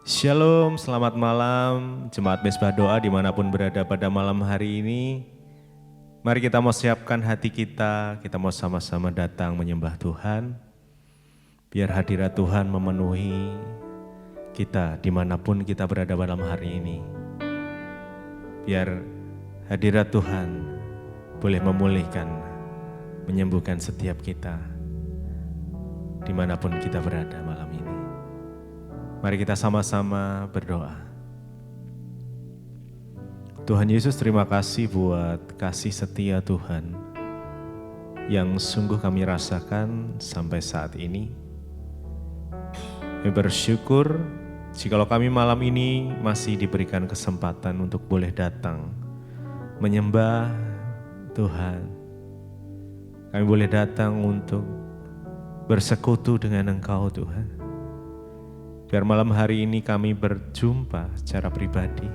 Shalom, selamat malam Jemaat Mezbah Doa dimanapun berada pada malam hari ini. Mari kita mau siapkan hati kita mau sama-sama datang menyembah Tuhan. Biar hadirat Tuhan memenuhi kita dimanapun kita berada malam hari ini. Biar hadirat Tuhan boleh memulihkan, menyembuhkan setiap kita dimanapun kita berada malam ini. Mari kita sama-sama berdoa. Tuhan Yesus, terima kasih buat kasih setia Tuhan yang sungguh kami rasakan sampai saat ini. Kami bersyukur jikalau kami malam ini masih diberikan kesempatan untuk boleh datang menyembah Tuhan. Kami boleh datang untuk bersekutu dengan Engkau Tuhan. Biar malam hari ini kami berjumpa secara pribadi.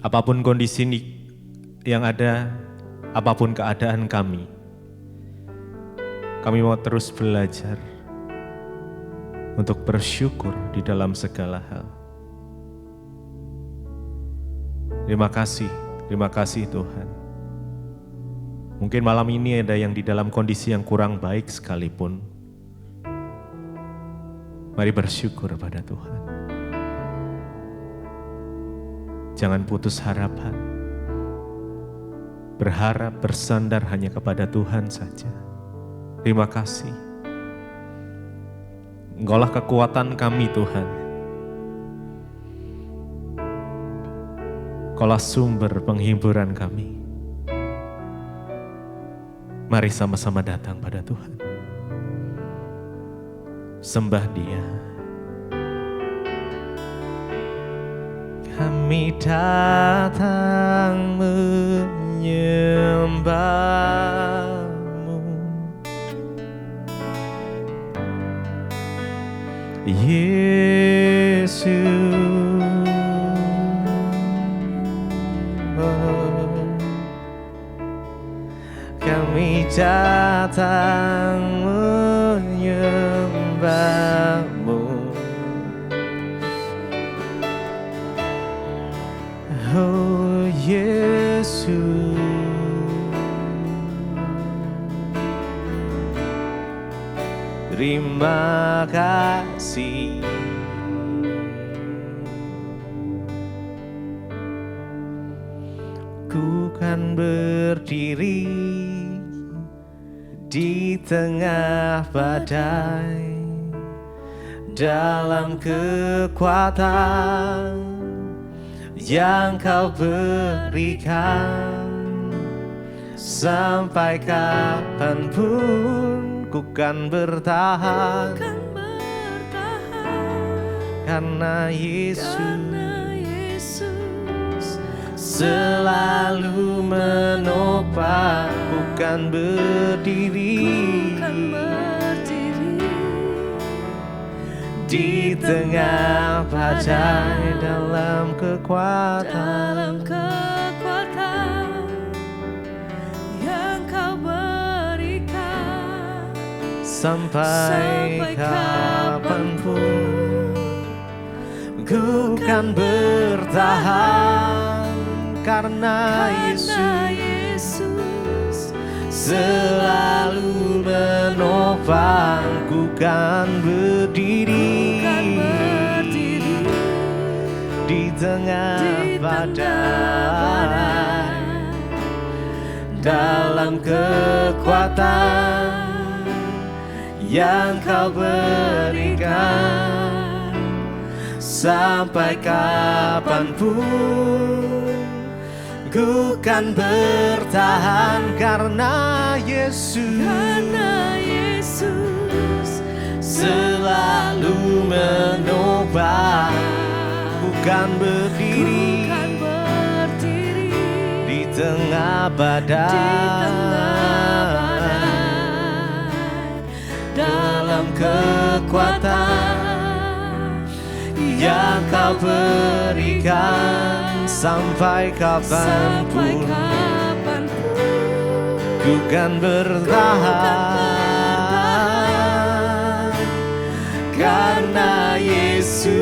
Apapun kondisi yang ada, apapun keadaan kami mau terus belajar untuk bersyukur di dalam segala hal. Terima kasih Tuhan. Mungkin malam ini ada yang di dalam kondisi yang kurang baik sekalipun. Mari bersyukur pada Tuhan. Jangan putus harapan. Berharap, bersandar hanya kepada Tuhan saja. Terima kasih. Engkaulah kekuatan kami Tuhan. Engkaulah sumber penghiburan kami. Mari sama-sama datang pada Tuhan. Sembah Dia. Kami datang menyembah-Mu, Yesus. Kami datang menyembah-Mu, oh Yesus. Terima kasih. Ku kan berdiri di tengah badai, dalam kekuatan yang Kau berikan. Sampai kapanpun ku kan bertahan, karena Yesus selalu menopang. Ku kan berdiri di tengah badai, dalam kekuatan yang Kau berikan. Sampai kapanpun ku kan bertahan, karena Yesus selalu menopang. Ku kan berdiri di tengah badai, dalam kekuatan yang Kau berikan. Sampai kapanpun ku kan bertahan, karena Yesus selalu menopang. Ku kan berdiri di tengah badai, dalam kekuatan yang Kau berikan. Sampai kapanpun ku kan bertahan, karena Yesus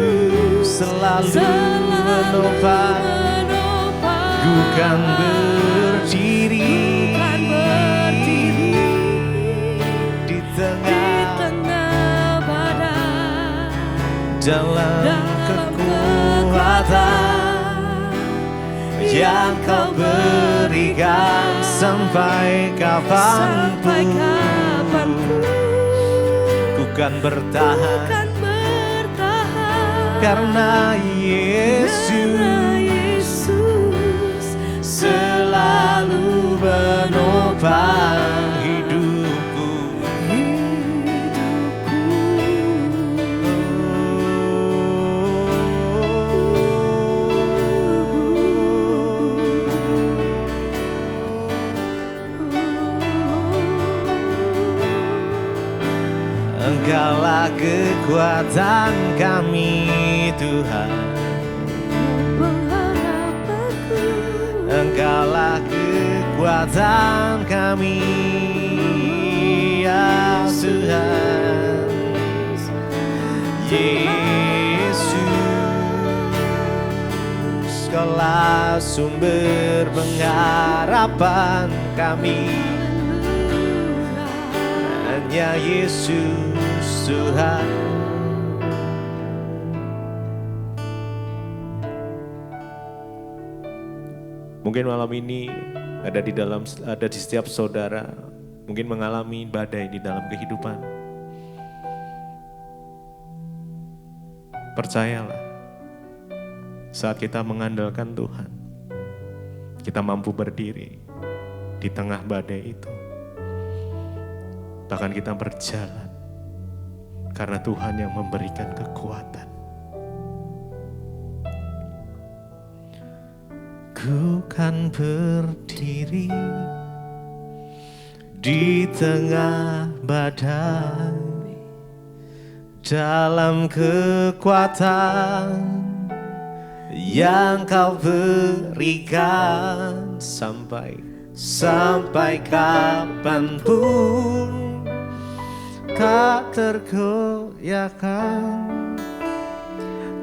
selalu menopang. Ku kan berdiri di tengah badai dalam kekuatan yang Kau berikan sampai kapanpun. Ku kan bertahan karena Yesus selalu menopang hidupku. Engkaulah kekuatan kami, Tuhan. Engkaulah kekuatan kami, ya Tuhan. Yesus, Kaulah sumber pengharapan kami. Hanya Yesus Tuhan. Mungkin malam ini ada di setiap saudara, mungkin mengalami badai di dalam kehidupan. Percayalah, saat kita mengandalkan Tuhan, kita mampu berdiri di tengah badai itu. Bahkan kita berjalan karena Tuhan yang memberikan kekuatan. Ku kan berdiri di tengah badai dalam kekuatan yang Kau berikan sampai kapanpun tak tergoyahkan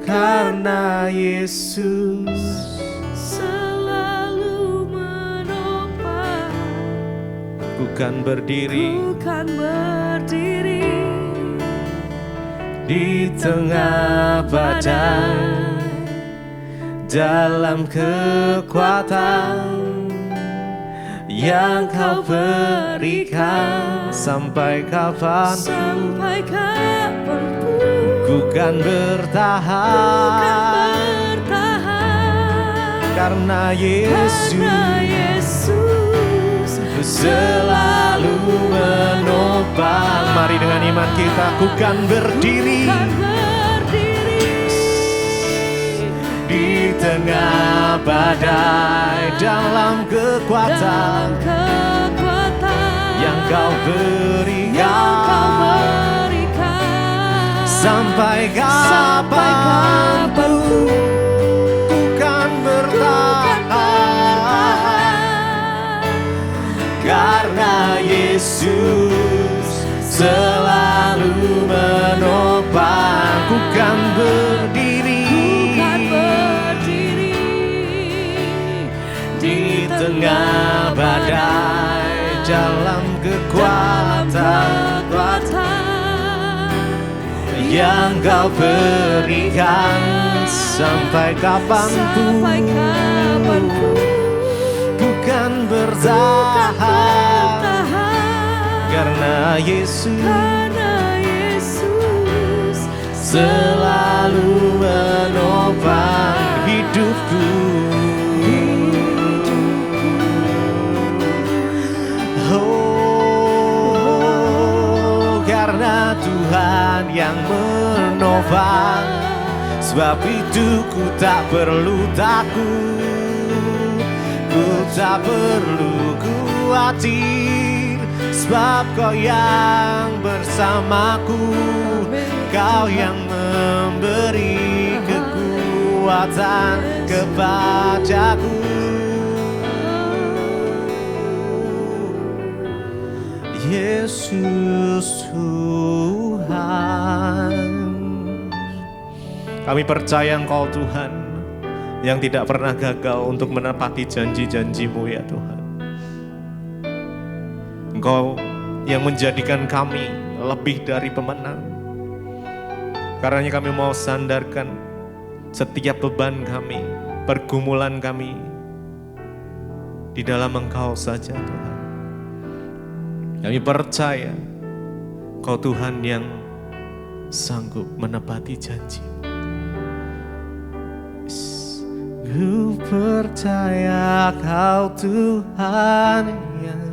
karena Yesus Ku kan berdiri di tengah badai dalam kekuatan yang Kau berikan sampai kapanpun. Ku kan bertahan karena Yesus selalu menopang. Mari dengan iman kita, ku kan berdiri di tengah badai dalam kekuatan yang Kau berikan sampai kapanpun. Ku kan bertahan karena Yesus selalu menopang. Ku kan berdiri di tengah badai dalam kekuatan yang Kau berikan sampai kapanpun. Ku kan bertahan karena Yesus selalu menopang hidupku. Oh, karena Tuhan yang menopang, sebab itu ku tak perlu takut, ku tak perlu khawatir, sebab Kau yang bersamaku, Kau yang memberi kekuatan kepadaku. Yesus Tuhan, Kami percaya Engkau Tuhan yang tidak pernah gagal untuk menepati janji-janji-Mu ya Tuhan. Engkau yang menjadikan kami lebih dari pemenang. Karenanya kami mau sandarkan setiap beban kami, pergumulan kami di dalam Engkau saja Tuhan. Kami percaya Engkau Tuhan yang sanggup menepati janji. Ku percaya Kau Tuhan yang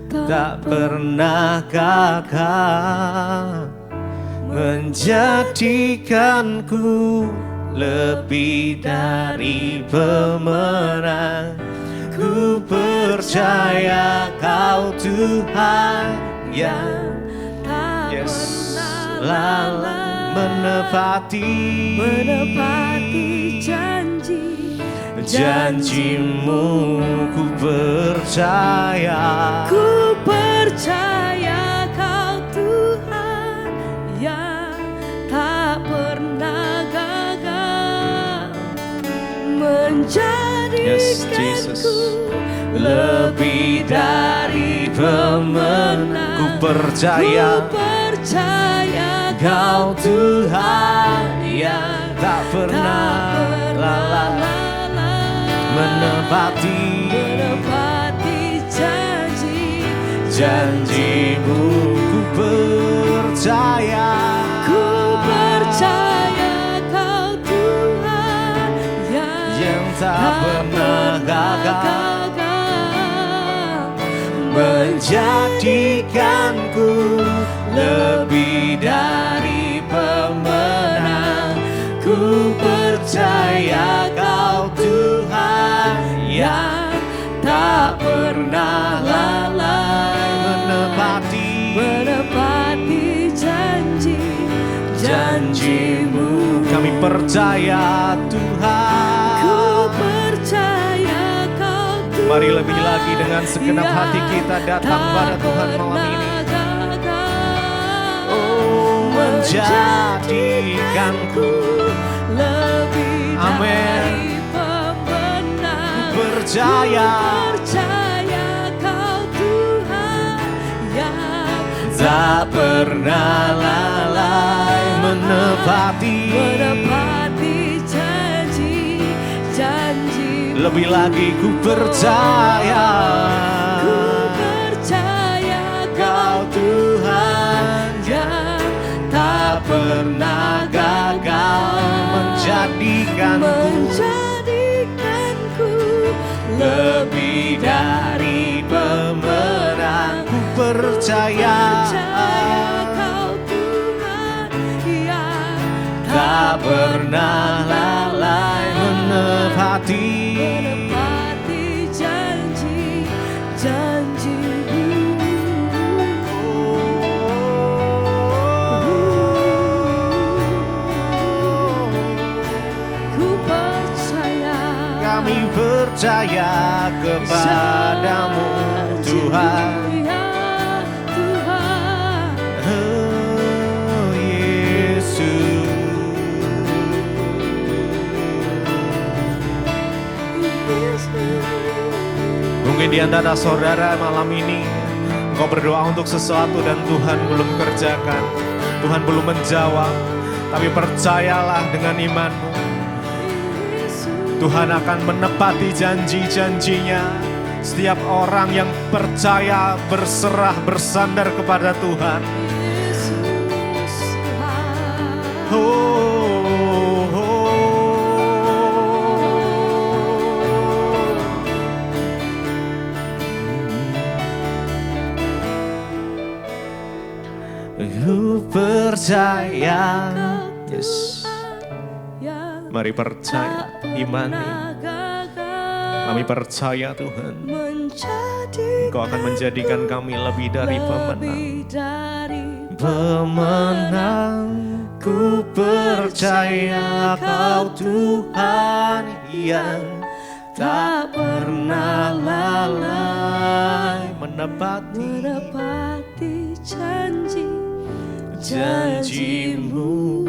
tak pernah gagal, menjadikanku lebih dari pemenang. Ku percaya Kau Tuhan yang selalu menepati janji-Mu. Ku percaya Kau Tuhan yang tak pernah gagal, menjadikanku lebih dari pemenang. Ku percaya Kau Tuhan yang tak pernah menepati janji-Mu. Ku percaya Kau Tuhan yang tak pernah gagal, menjadikanku lebih dari pemenang. Ku percaya Kau Tuhan yang tak pernah lalai menepati janji-Mu. Kami percaya Tuhan. Ku percaya Kau Tuhan. Mari lebih lagi dengan segenap hati kita datang pada Tuhan malam ini. Menjadikanku lebih dari pemenang. Percaya Kau Tuhan yang tak pernah lalai menepati janji. Lebih lagi ku percaya Kau Tuhan yang tak pernah gagal, menjadikanku lebih dari pemenang. Ku percaya Kau Tuhan yang tak pernah lalai menepati janji-Mu. Kami percaya kepadamu Tuhan. Oh Yesus. Mungkin di antara saudara malam ini engkau berdoa untuk sesuatu dan Tuhan belum kerjakan, Tuhan belum menjawab. Tapi percayalah dengan imanmu, Tuhan akan menepati janji-janjinya. Setiap orang yang percaya, berserah, bersandar kepada Tuhan. Ku percaya. Yes. Mari percaya, imani. Kami percaya Tuhan, Engkau akan menjadikan kami lebih dari pemenang. Ku percaya Kau Tuhan yang tak pernah lalai menepati janji-Mu.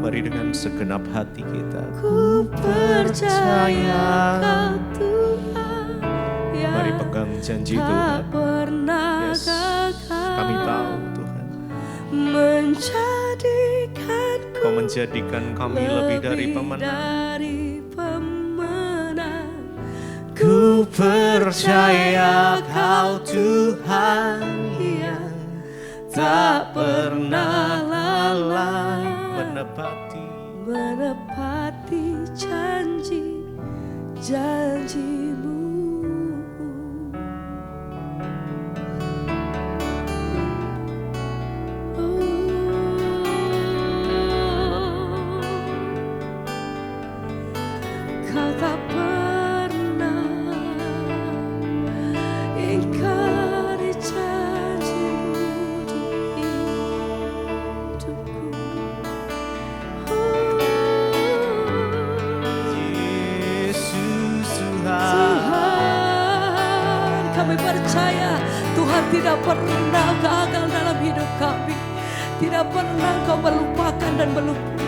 Mari Mari dengan segenap hati kita. Ku percaya Kau Tuhan yang Mari pegang janji tak Tuhan. pernah Yes. gagal. Kami tahu Tuhan, menjadikanku Kau menjadikan kami lebih dari pemenang. Ku percaya Kau Tuhan yang tak pernah lalai menepati janji-janjimu. Kau tak pernah ingkari janjimu di hidupku. Yesus Tuhan, kami percaya Tuhan tidak pernah gagal dalam hidup kami. Tidak pernah Kau melupakan dan melupakan.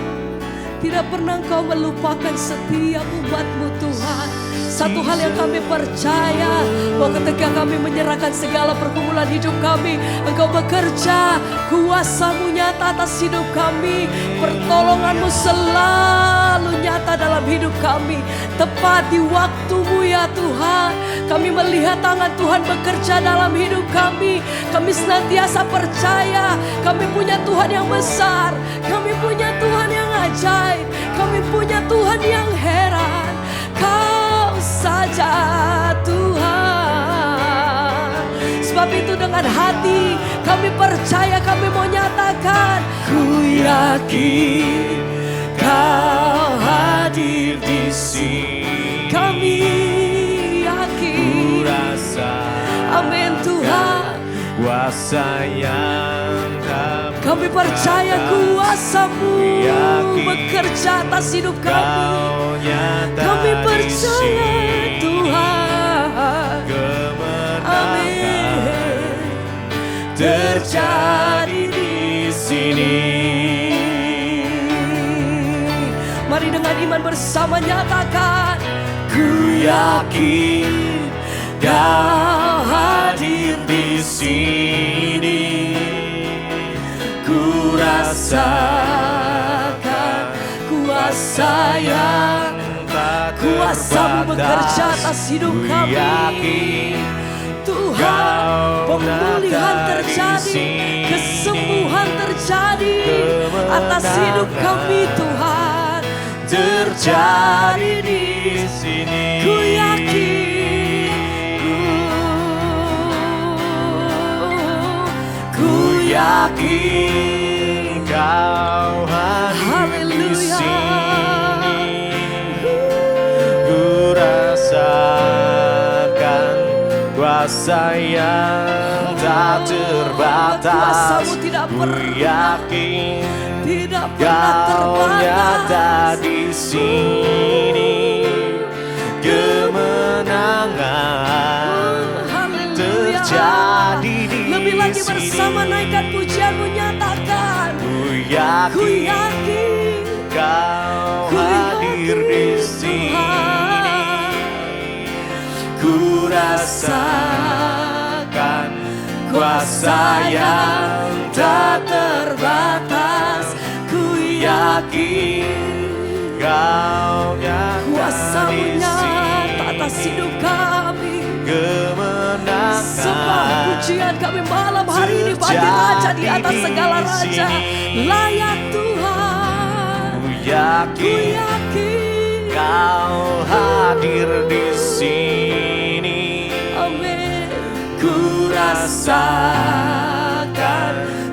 Tidak pernah Kau melupakan setiap umat-Mu Tuhan. Satu hal yang kami percaya, bahwa ketika kami menyerahkan segala pergumulan hidup kami, Engkau bekerja, kuasa-Mu nyata atas hidup kami, pertolongan-Mu selalu nyata dalam hidup kami. Tepat di waktu-Mu ya Tuhan, kami melihat tangan Tuhan bekerja dalam hidup kami. Kami senantiasa percaya, kami punya Tuhan yang besar, kami punya Tuhan yang ajaib, kami punya Tuhan yang heran. Kau saja Tuhan. Sebab itu dengan hati kami percaya, kami mau nyatakan, ku yakin Kau hadir di sini. Kami yakin, Ku rasa amin Tuhan. kuasa yang tak Kami percaya kuasa-Mu bekerja atas hidup kami. Kau nyata Kami di percaya sini. Tuhan, Kemenangan amin, terjadi di sini. Mari dengan iman bersama nyatakan, Ku yakin Kau hadir di sini. Ku rasakan kuasa yang tak kuasa-Mu bekerja terbatas. atas hidup Ku kami. yakin Tuhan, Kau pemulihan nyata di terjadi, sini. kesembuhan terjadi atas hidup kami Tuhan. terjadi di sini. Ku yakin, Ku yakin Kau hadir di Haleluya. sini. Ku rasakan kuasa yang tak terbatas. Kuasa-Mu tidak Ku yakin tidak pernah Kau nyata terbatas. di sini. Kemenangan Haleluya. terjadi di Lebih lagi sini. bersama naikkan pujian-Mu, nyatakan, Ku ku yakin yakin Kau Ku hadir di yakin, sini. Tuhan. Ku rasakan kuasa yang tak terbatas. Ku yakin Kau nyata kuasa-Mu di nyata atas sini. hidup kami. Kemenangan Sembah pujian kami malam hari ini bagi Raja di atas segala raja. Layak Tuhan, Ku ku yakin yakin. Kau hadir di sini. Amin. Ku rasakan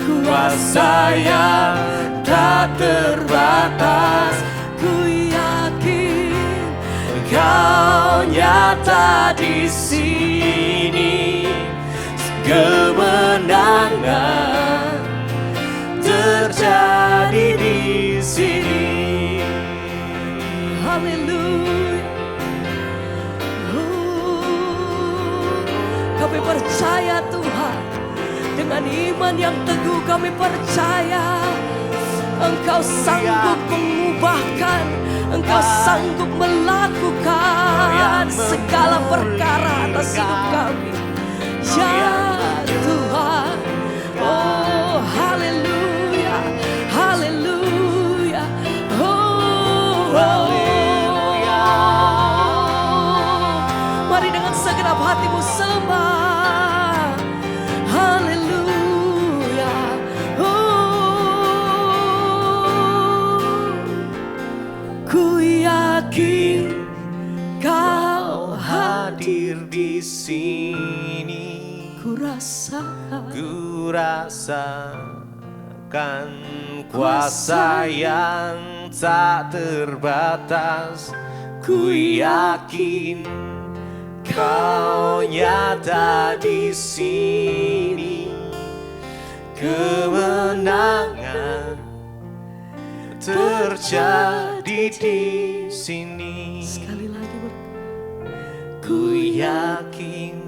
kuasa yang tak terbatas. Ku yakin Kau nyata di sini. Kemenangan terjadi di sini. Haleluya. Kami percaya Tuhan, dengan iman yang teguh kami percaya Engkau sanggup mengubahkan, Engkau sanggup melakukan segala perkara atas hidup kami. Ya Tuhan, oh haleluya, haleluya, oh. Mari dengan segenap hatimu sembah, haleluya, ku yakin Kau hadir di sini. Ku rasakan kuasa yang tak terbatas. Ku yakin Kau nyata di sini. Kemenangan terjadi di sini. Sekali lagi Ku yakin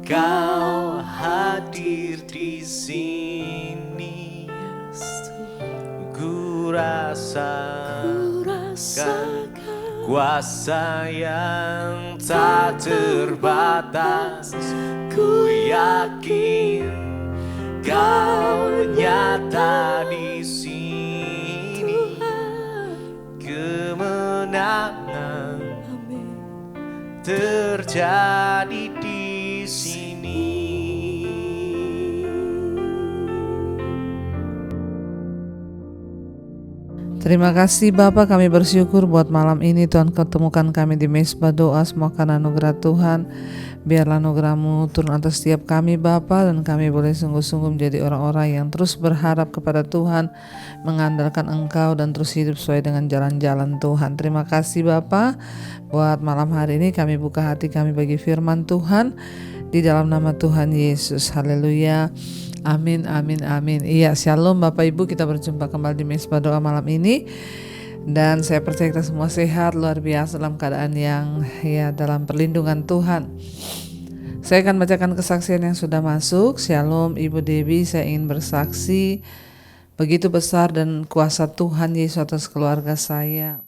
Kau hadir di sini. Ku rasakan kuasa yang tak terbatas. Ku yakin Kau nyata di sini. Kemenangan terjadi di sini. Terima kasih Bapa, kami bersyukur buat malam ini Tuhan ketemukan kami di Mesbah Doa. Semua karena anugerah Tuhan. Biarlah anugerah-Mu turun atas setiap kami Bapa, dan kami boleh sungguh-sungguh menjadi orang-orang yang terus berharap kepada Tuhan, mengandalkan Engkau dan terus hidup sesuai dengan jalan-jalan Tuhan. Terima kasih Bapa, buat malam hari ini kami buka hati kami bagi firman Tuhan di dalam nama Tuhan Yesus. Haleluya. Amin, amin, amin. Iya, shalom Bapak Ibu, kita berjumpa kembali di Mesbah Doa malam ini. Dan saya percaya kita semua sehat, luar biasa dalam keadaan yang dalam perlindungan Tuhan. Saya akan bacakan kesaksian yang sudah masuk. Shalom Ibu Dewi, saya ingin bersaksi begitu besar dan kuasa Tuhan Yesus atas keluarga saya.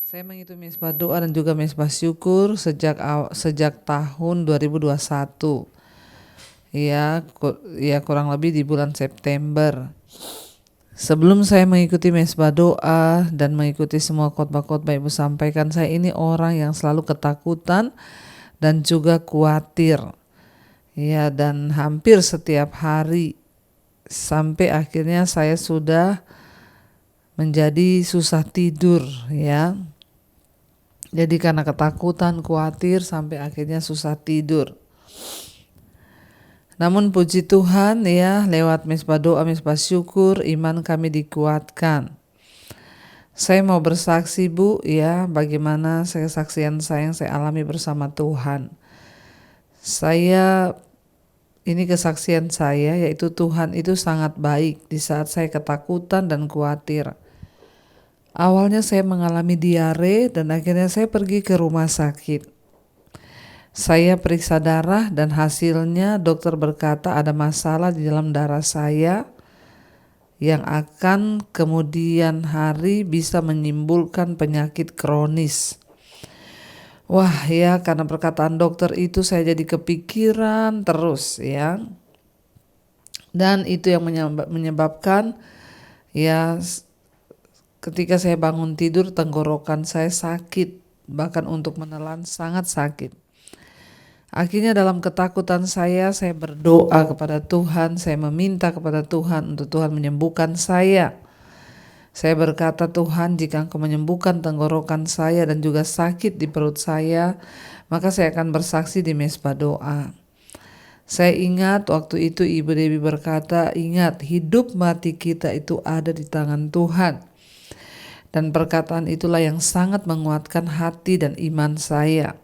Saya mengikuti Mesbah Doa dan juga Mesbah Syukur sejak tahun 2021. Ya kurang lebih di bulan September. Sebelum saya mengikuti Mesbah Doa dan mengikuti semua khotbah-khotbah Ibu sampaikan, saya ini orang yang selalu ketakutan dan juga khawatir. Ya, dan hampir setiap hari sampai akhirnya saya sudah menjadi susah tidur ya. Jadi karena ketakutan, khawatir sampai akhirnya susah tidur. Namun puji Tuhan ya, lewat Mesbah Doa, Mesbah Syukur, iman kami dikuatkan. Saya mau bersaksi Bu ya, bagaimana kesaksian saya yang saya alami bersama Tuhan. Ini kesaksian saya, yaitu Tuhan itu sangat baik di saat saya ketakutan dan khawatir. Awalnya saya mengalami diare dan akhirnya saya pergi ke rumah sakit. Saya periksa darah dan hasilnya dokter berkata ada masalah di dalam darah saya yang akan kemudian hari bisa menimbulkan penyakit kronis. Wah ya, karena perkataan dokter itu saya jadi kepikiran terus ya. Dan itu yang menyebabkan ya ketika saya bangun tidur tenggorokan saya sakit, bahkan untuk menelan sangat sakit. Akhirnya dalam ketakutan saya berdoa kepada Tuhan, saya meminta kepada Tuhan untuk Tuhan menyembuhkan saya. Saya berkata, Tuhan jika Engkau menyembuhkan tenggorokan saya dan juga sakit di perut saya, maka saya akan bersaksi di Mesbah Doa. Saya ingat waktu itu Ibu Dewi berkata, ingat hidup mati kita itu ada di tangan Tuhan. Dan perkataan itulah yang sangat menguatkan hati dan iman saya.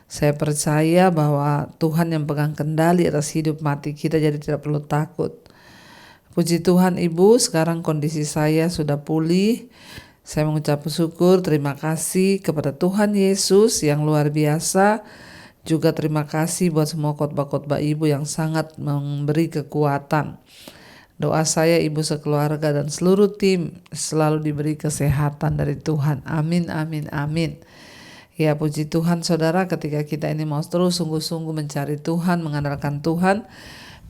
Saya percaya bahwa Tuhan yang pegang kendali atas hidup mati kita, jadi tidak perlu takut. Puji Tuhan Ibu, sekarang kondisi saya sudah pulih. Saya mengucap syukur, terima kasih kepada Tuhan Yesus yang luar biasa. Juga terima kasih buat semua khotbah-khotbah Ibu yang sangat memberi kekuatan. Doa saya ibu sekeluarga dan seluruh tim selalu diberi kesehatan dari Tuhan. Amin, amin, amin. Ya puji Tuhan saudara, ketika kita ini mau terus sungguh-sungguh mencari Tuhan, mengandalkan Tuhan,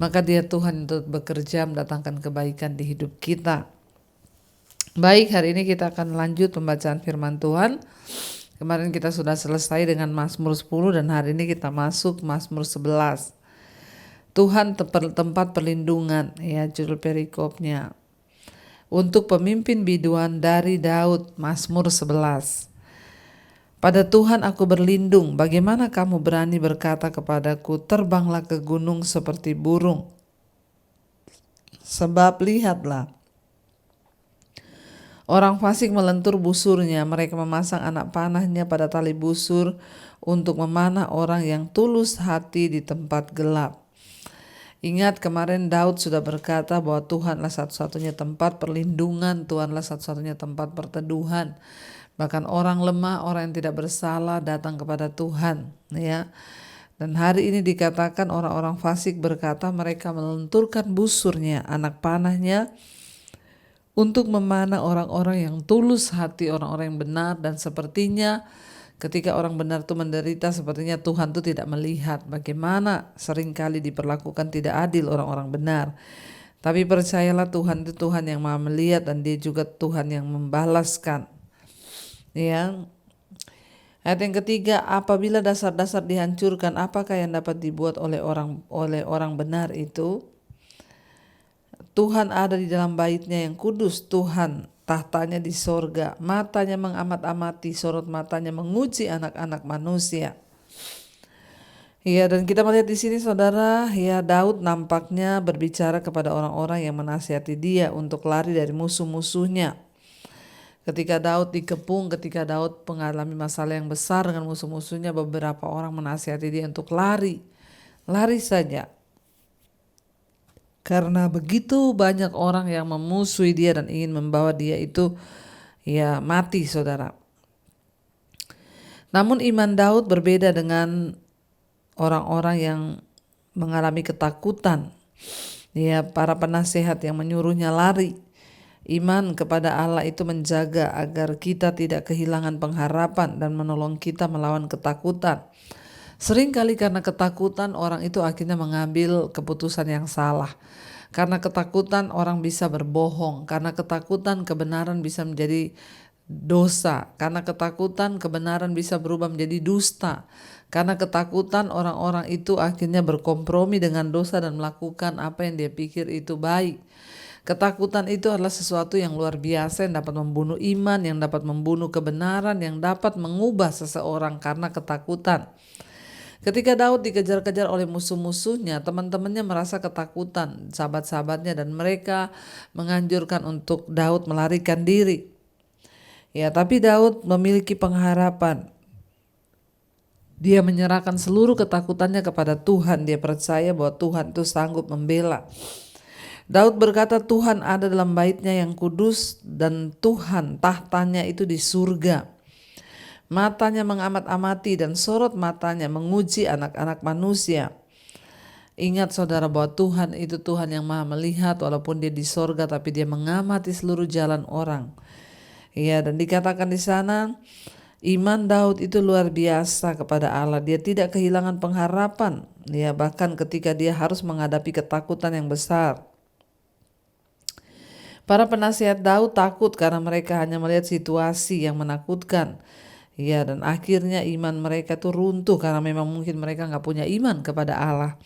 maka dia Tuhan untuk bekerja mendatangkan kebaikan di hidup kita. Baik, hari ini kita akan lanjut pembacaan firman Tuhan. Kemarin kita sudah selesai dengan Mazmur 10 dan hari ini kita masuk Mazmur 11. Tuhan tempat perlindungan, ya judul perikopnya. Untuk pemimpin biduan dari Daud, Mazmur 11. Pada Tuhan aku berlindung, bagaimana kamu berani berkata kepadaku, terbanglah ke gunung seperti burung. Sebab lihatlah, orang fasik melentur busurnya, mereka memasang anak panahnya pada tali busur untuk memanah orang yang tulus hati di tempat gelap. Ingat kemarin Daud sudah berkata bahwa Tuhanlah satu-satunya tempat perlindungan, Tuhanlah satu-satunya tempat perteduhan. Bahkan orang lemah, orang yang tidak bersalah datang kepada Tuhan, ya. Dan hari ini dikatakan orang-orang fasik berkata mereka melenturkan busurnya, anak panahnya untuk memanah orang-orang yang tulus hati, orang-orang yang benar. Dan sepertinya ketika orang benar itu menderita, sepertinya Tuhan itu tidak melihat bagaimana seringkali diperlakukan tidak adil orang-orang benar. Tapi percayalah Tuhan itu Tuhan yang maha melihat dan dia juga Tuhan yang membalaskan. Ya. Ayat yang ketiga, apabila dasar-dasar dihancurkan, apakah yang dapat dibuat oleh orang benar itu? Tuhan ada di dalam bait-Nya yang kudus, Tuhan tahtanya di sorga, matanya mengamat-amati, sorot matanya menguji anak-anak manusia. Ya, dan kita melihat di sini saudara, ya Daud nampaknya berbicara kepada orang-orang yang menasihati dia untuk lari dari musuh-musuhnya. Ketika Daud dikepung, ketika Daud mengalami masalah yang besar dengan musuh-musuhnya, beberapa orang menasihati dia untuk lari saja. Karena begitu banyak orang yang memusuhi dia dan ingin membawa dia itu ya mati saudara. Namun iman Daud berbeda dengan orang-orang yang mengalami ketakutan. Ya, para penasehat yang menyuruhnya lari. Iman kepada Allah itu menjaga agar kita tidak kehilangan pengharapan dan menolong kita melawan ketakutan. Seringkali karena ketakutan orang itu akhirnya mengambil keputusan yang salah. Karena ketakutan orang bisa berbohong. Karena ketakutan kebenaran bisa menjadi dosa. Karena ketakutan kebenaran bisa berubah menjadi dusta. Karena ketakutan orang-orang itu akhirnya berkompromi dengan dosa dan melakukan apa yang dia pikir itu baik. Ketakutan itu adalah sesuatu yang luar biasa yang dapat membunuh iman, yang dapat membunuh kebenaran, yang dapat mengubah seseorang karena ketakutan. Ketika Daud dikejar-kejar oleh musuh-musuhnya, teman-temannya merasa ketakutan, sahabat-sahabatnya, dan mereka menganjurkan untuk Daud melarikan diri. Ya, tapi Daud memiliki pengharapan. Dia menyerahkan seluruh ketakutannya kepada Tuhan. Dia percaya bahwa Tuhan itu sanggup membela. Daud berkata Tuhan ada dalam bait-Nya yang kudus dan Tuhan tahtanya itu di surga. Matanya mengamat-amati dan sorot matanya menguji anak-anak manusia. Ingat saudara bahwa Tuhan itu Tuhan yang maha melihat, walaupun dia di sorga tapi dia mengamati seluruh jalan orang. Ya, dan dikatakan di sana iman Daud itu luar biasa kepada Allah. Dia tidak kehilangan pengharapan. Ya, bahkan ketika dia harus menghadapi ketakutan yang besar. Para penasihat Daud takut karena mereka hanya melihat situasi yang menakutkan. Ya, dan akhirnya iman mereka itu runtuh karena memang mungkin mereka gak punya iman kepada Allah.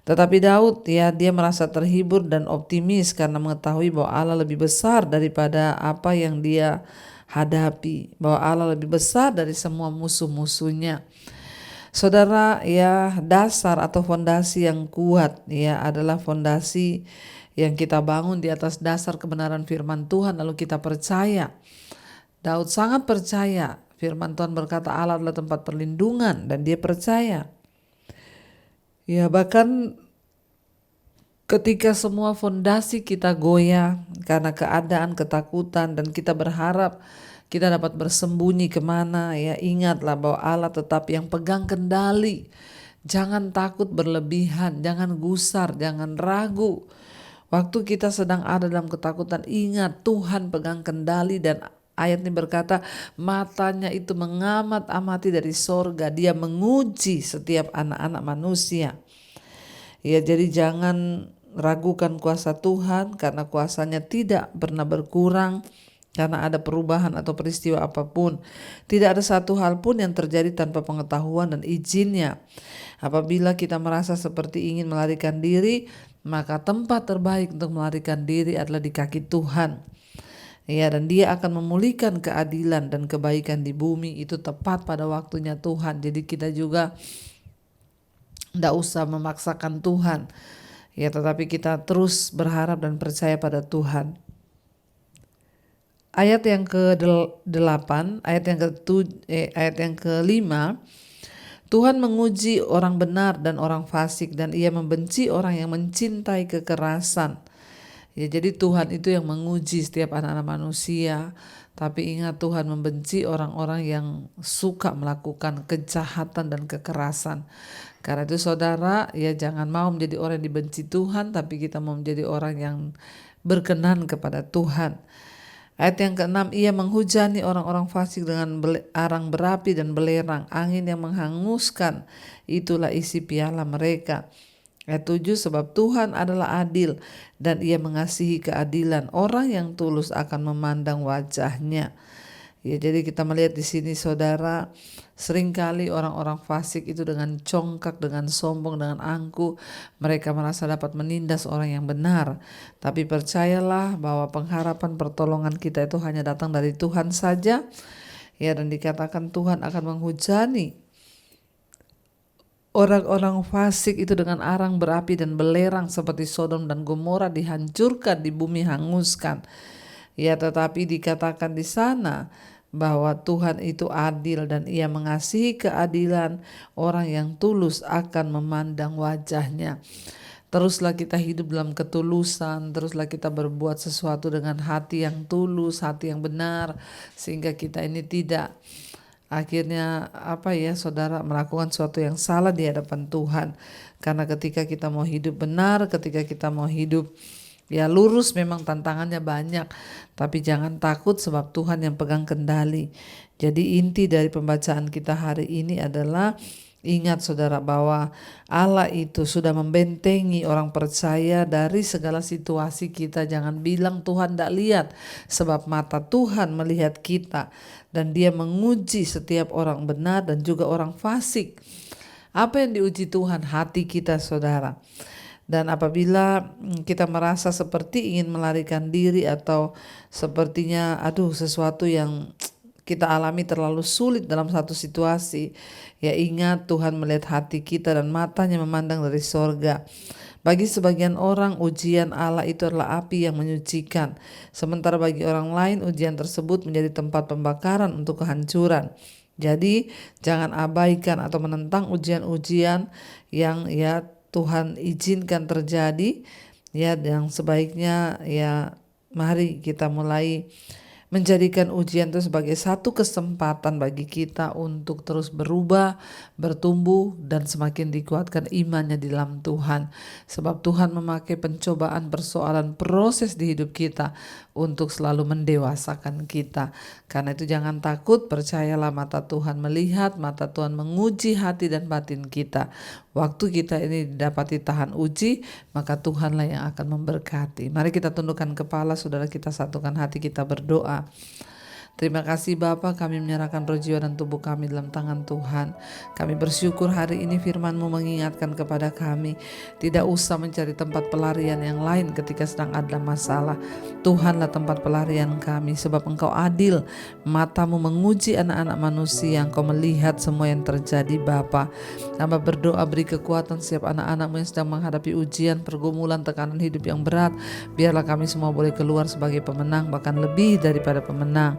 Tetapi Daud ya dia merasa terhibur dan optimis karena mengetahui bahwa Allah lebih besar daripada apa yang dia hadapi. Bahwa Allah lebih besar dari semua musuh-musuhnya. Saudara, ya dasar atau fondasi yang kuat ya adalah fondasi yang kita bangun di atas dasar kebenaran firman Tuhan, lalu kita percaya. Daud sangat percaya. Firman Tuhan berkata Allah adalah tempat perlindungan dan dia percaya. Ya, bahkan ketika semua fondasi kita goyah karena keadaan ketakutan dan kita berharap kita dapat bersembunyi kemana, ya ingatlah bahwa Allah tetap yang pegang kendali. Jangan takut berlebihan, jangan gusar, jangan ragu. Waktu kita sedang ada dalam ketakutan, ingat Tuhan pegang kendali, dan ayat ini berkata matanya itu mengamat-amati dari sorga, dia menguji setiap anak-anak manusia. Ya, jadi jangan ragukan kuasa Tuhan, karena kuasanya tidak pernah berkurang karena ada perubahan atau peristiwa apapun. Tidak ada satu hal pun yang terjadi tanpa pengetahuan dan izinnya. Apabila kita merasa seperti ingin melarikan diri, maka tempat terbaik untuk melarikan diri adalah di kaki Tuhan. Ya, dan dia akan memulihkan keadilan dan kebaikan di bumi itu tepat pada waktunya Tuhan. Jadi kita juga tidak usah memaksakan Tuhan. Ya, tetapi kita terus berharap dan percaya pada Tuhan. Ayat yang ke-8, ayat yang ke-5, Tuhan menguji orang benar dan orang fasik, dan ia membenci orang yang mencintai kekerasan. Ya, jadi Tuhan itu yang menguji setiap anak-anak manusia. Tapi ingat, Tuhan membenci orang-orang yang suka melakukan kejahatan dan kekerasan. Karena itu saudara, ya jangan mau menjadi orang yang dibenci Tuhan, tapi kita mau menjadi orang yang berkenan kepada Tuhan. Ayat yang ke-6, ia menghujani orang-orang fasik dengan arang berapi dan belerang, angin yang menghanguskan, itulah isi piala mereka. Ayat 7, sebab Tuhan adalah adil dan ia mengasihi keadilan, orang yang tulus akan memandang wajahnya. Ya, jadi kita melihat di sini saudara, seringkali orang-orang fasik itu dengan congkak, dengan sombong, dengan angkuh, mereka merasa dapat menindas orang yang benar. Tapi percayalah bahwa pengharapan pertolongan kita itu hanya datang dari Tuhan saja. Ya, dan dikatakan Tuhan akan menghujani orang-orang fasik itu dengan arang berapi dan belerang, seperti Sodom dan Gomora dihancurkan, di bumi hanguskan. Ya, tetapi dikatakan di sana bahwa Tuhan itu adil dan ia mengasihi keadilan, orang yang tulus akan memandang wajahnya. Teruslah kita hidup dalam ketulusan, teruslah kita berbuat sesuatu dengan hati yang tulus, hati yang benar, sehingga kita ini tidak akhirnya saudara, melakukan sesuatu yang salah di hadapan Tuhan. Karena ketika kita mau hidup benar, ketika kita mau hidup ya lurus, memang tantangannya banyak, tapi jangan takut sebab Tuhan yang pegang kendali. Jadi inti dari pembacaan kita hari ini adalah ingat saudara bahwa Allah itu sudah membentengi orang percaya dari segala situasi kita. Jangan bilang Tuhan tidak lihat, sebab mata Tuhan melihat kita dan dia menguji setiap orang benar dan juga orang fasik. Apa yang diuji Tuhan? Hati kita saudara. Dan apabila kita merasa seperti ingin melarikan diri atau sepertinya sesuatu yang kita alami terlalu sulit dalam satu situasi, ya ingat Tuhan melihat hati kita dan matanya memandang dari sorga. Bagi sebagian orang ujian Allah itu adalah api yang menyucikan, sementara bagi orang lain ujian tersebut menjadi tempat pembakaran untuk kehancuran. Jadi jangan abaikan atau menentang ujian-ujian yang Tuhan izinkan terjadi, ya, yang sebaiknya ya mari kita mulai menjadikan ujian itu sebagai satu kesempatan bagi kita untuk terus berubah, bertumbuh, dan semakin dikuatkan imannya di dalam Tuhan. Sebab Tuhan memakai pencobaan, persoalan, proses di hidup kita untuk selalu mendewasakan kita. Karena itu jangan takut, percayalah mata Tuhan melihat, mata Tuhan menguji hati dan batin kita. Waktu kita ini didapati tahan uji, maka Tuhanlah yang akan memberkati. Mari kita tundukkan kepala, saudara, kita satukan hati, kita berdoa. Terima kasih Bapa, kami menyerahkan roh, jiwa, dan tubuh kami dalam tangan Tuhan. Kami bersyukur hari ini firman-Mu mengingatkan kepada kami, tidak usah mencari tempat pelarian yang lain ketika sedang ada masalah. Tuhanlah tempat pelarian kami, sebab Engkau adil. Mata-Mu menguji anak-anak manusia, Engkau melihat semua yang terjadi Bapa. Hamba berdoa, beri kekuatan setiap anak-anak-Mu yang sedang menghadapi ujian, pergumulan, tekanan hidup yang berat. Biarlah kami semua boleh keluar sebagai pemenang, bahkan lebih daripada pemenang.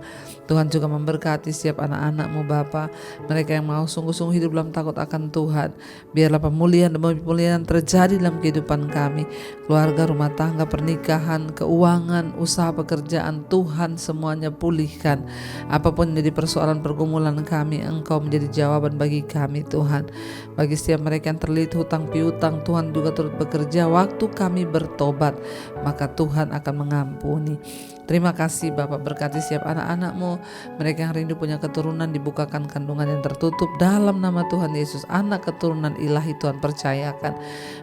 Tuhan juga memberkati setiap anak-anak-Mu Bapa, mereka yang mau sungguh-sungguh hidup dalam takut akan Tuhan. Biarlah pemulihan demi pemulihan terjadi dalam kehidupan kami, keluarga, rumah tangga, pernikahan, keuangan, usaha, pekerjaan. Tuhan semuanya pulihkan. Apapun menjadi persoalan pergumulan kami, Engkau menjadi jawaban bagi kami Tuhan. Bagi setiap mereka yang terlilit hutang piutang, Tuhan juga turut bekerja waktu kami bertobat, maka Tuhan akan mengampuni. Terima kasih Bapak, berkati setiap anak-anak-Mu, mereka yang rindu punya keturunan, dibukakan kandungan yang tertutup dalam nama Tuhan Yesus. Anak keturunan ilahi Tuhan percayakan.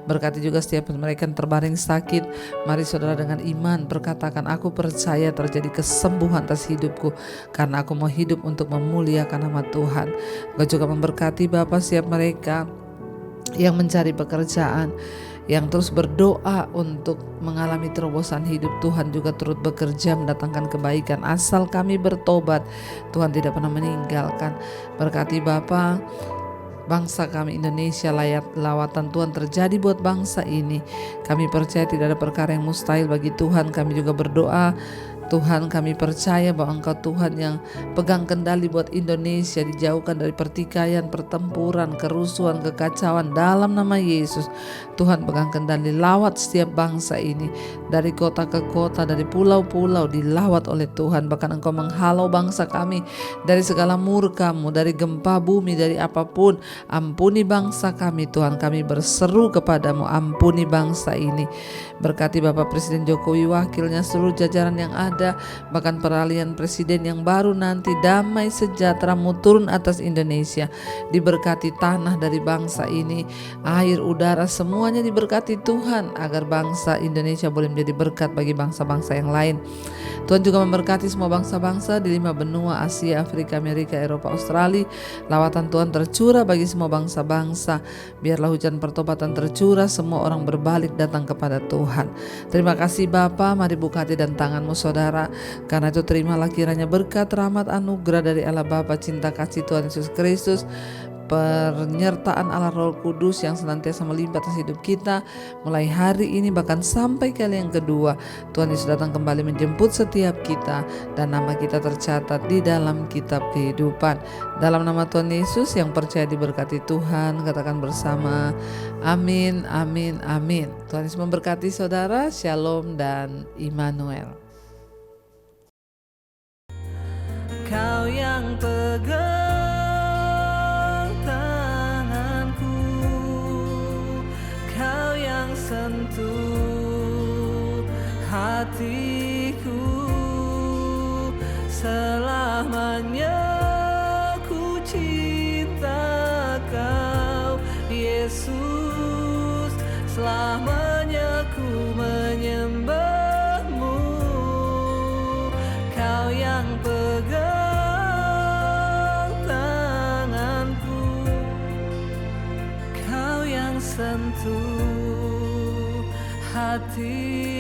Berkati juga setiap mereka yang terbaring sakit, mari saudara dengan iman berkatakan, aku percaya terjadi kesembuhan atas hidupku, karena aku mau hidup untuk memuliakan nama Tuhan. Engkau juga memberkati Bapak setiap mereka yang mencari pekerjaan, yang terus berdoa untuk mengalami terobosan hidup. Tuhan juga turut bekerja mendatangkan kebaikan. Asal kami bertobat, Tuhan tidak pernah meninggalkan. Berkati Bapa bangsa kami Indonesia, lawatan Tuhan terjadi buat bangsa ini. Kami percaya tidak ada perkara yang mustahil bagi Tuhan. Kami juga berdoa, Tuhan, kami percaya bahwa Engkau Tuhan yang pegang kendali buat Indonesia, dijauhkan dari pertikaian, pertempuran, kerusuhan, kekacauan dalam nama Yesus. Tuhan pegang kendali, lawat setiap bangsa ini, dari kota ke kota, dari pulau-pulau dilawat oleh Tuhan. Bahkan Engkau menghalau bangsa kami dari segala murka-Mu, dari gempa bumi, dari apapun. Ampuni bangsa kami Tuhan, kami berseru kepadamu, ampuni bangsa ini. Berkati Bapak Presiden Jokowi, wakilnya, seluruh jajaran yang ada, bahkan peralihan presiden yang baru nanti, damai sejahtera-Mu turun atas Indonesia. Diberkati tanah dari bangsa ini, air, udara, semuanya diberkati Tuhan, agar bangsa Indonesia boleh menjadi berkat bagi bangsa-bangsa yang lain. Tuhan juga memberkati semua bangsa-bangsa di 5 benua, Asia, Afrika, Amerika, Eropa, Australia. Lawatan Tuhan tercurah bagi semua bangsa-bangsa. Biarlah hujan pertobatan tercurah, semua orang berbalik datang kepada Tuhan. Terima kasih Bapa, mari buka hati dan tangan-Mu saudara. Karena itu terimalah kiranya berkat, rahmat, anugerah dari Allah Bapa, cinta kasih Tuhan Yesus Kristus, penyertaan Allah Roh Kudus yang senantiasa melimpah atas hidup kita mulai hari ini bahkan sampai kali yang kedua. Tuhan Yesus datang kembali menjemput setiap kita, dan nama kita tercatat di dalam kitab kehidupan. Dalam nama Tuhan Yesus yang percaya diberkati Tuhan, katakan bersama amin, amin, amin. Tuhan Yesus memberkati saudara. Shalom dan Immanuel. Kau yang pegang tanganku, Kau yang sentuh hatiku, selamanya ku cinta Kau Yesus, selamanya ku menyembah-Mu. Kau yang pegang sentuh hati.